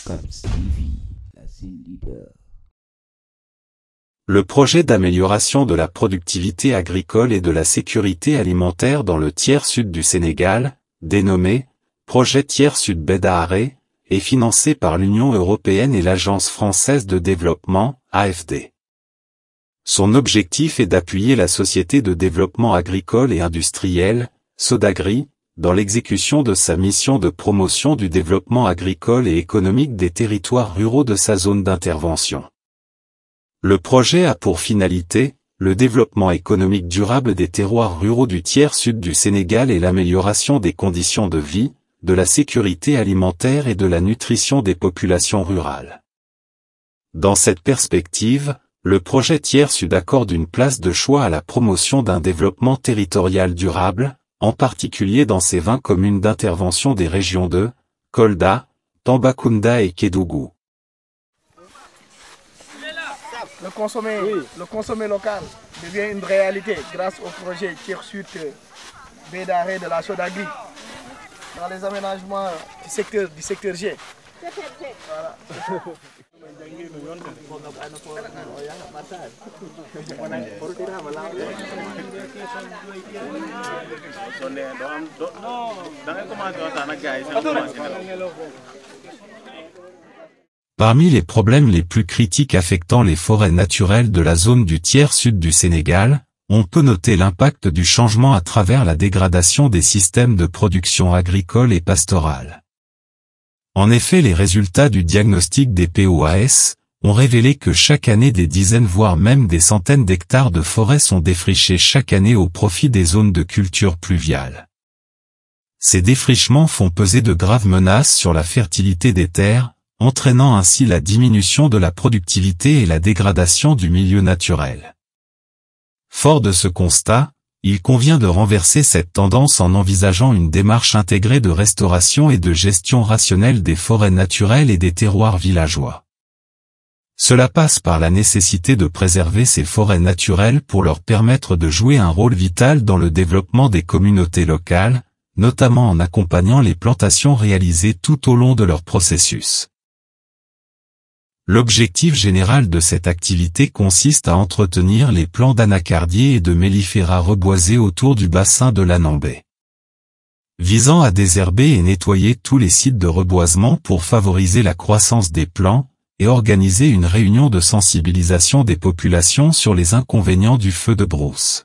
Caps TV, la scène leader. Le projet d'amélioration de la productivité agricole et de la sécurité alimentaire dans le tiers sud du Sénégal, dénommé Projet Tiers Sud Bédaharé, est financé par l'Union européenne et l'Agence française de développement, AFD. Son objectif est d'appuyer la société de développement agricole et industriel, Sodagri, dans l'exécution de sa mission de promotion du développement agricole et économique des territoires ruraux de sa zone d'intervention. Le projet a pour finalité, le développement économique durable des terroirs ruraux du tiers sud du Sénégal et l'amélioration des conditions de vie, de la sécurité alimentaire et de la nutrition des populations rurales. Dans cette perspective, le projet Tiers Sud accorde une place de choix à la promotion d'un développement territorial durable, en particulier dans ses 20 communes d'intervention des régions de Kolda, Tambacounda et Kédougou. Le consommé local devient une réalité grâce au projet Tiers Sud Bédaharé de la Sodagri dans les aménagements du secteur G. Voilà. Parmi les problèmes les plus critiques affectant les forêts naturelles de la zone du tiers sud du Sénégal, on peut noter l'impact du changement à travers la dégradation des systèmes de production agricole et pastorale. En effet, les résultats du diagnostic des POAS ont révélé que chaque année des dizaines voire même des centaines d'hectares de forêts sont défrichés chaque année au profit des zones de culture pluviale. Ces défrichements font peser de graves menaces sur la fertilité des terres, entraînant ainsi la diminution de la productivité et la dégradation du milieu naturel. Fort de ce constat, il convient de renverser cette tendance en envisageant une démarche intégrée de restauration et de gestion rationnelle des forêts naturelles et des terroirs villageois. Cela passe par la nécessité de préserver ces forêts naturelles pour leur permettre de jouer un rôle vital dans le développement des communautés locales, notamment en accompagnant les plantations réalisées tout au long de leur processus. L'objectif général de cette activité consiste à entretenir les plants d'anacardiers et de mellifera reboisés autour du bassin de l'Anambé, visant à désherber et nettoyer tous les sites de reboisement pour favoriser la croissance des plants, et organiser une réunion de sensibilisation des populations sur les inconvénients du feu de brousse.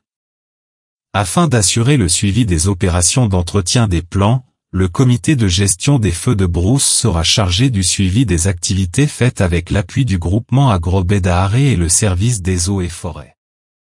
Afin d'assurer le suivi des opérations d'entretien des plants, le comité de gestion des feux de brousse sera chargé du suivi des activités faites avec l'appui du groupement Agro Bédaharé et le service des eaux et forêts.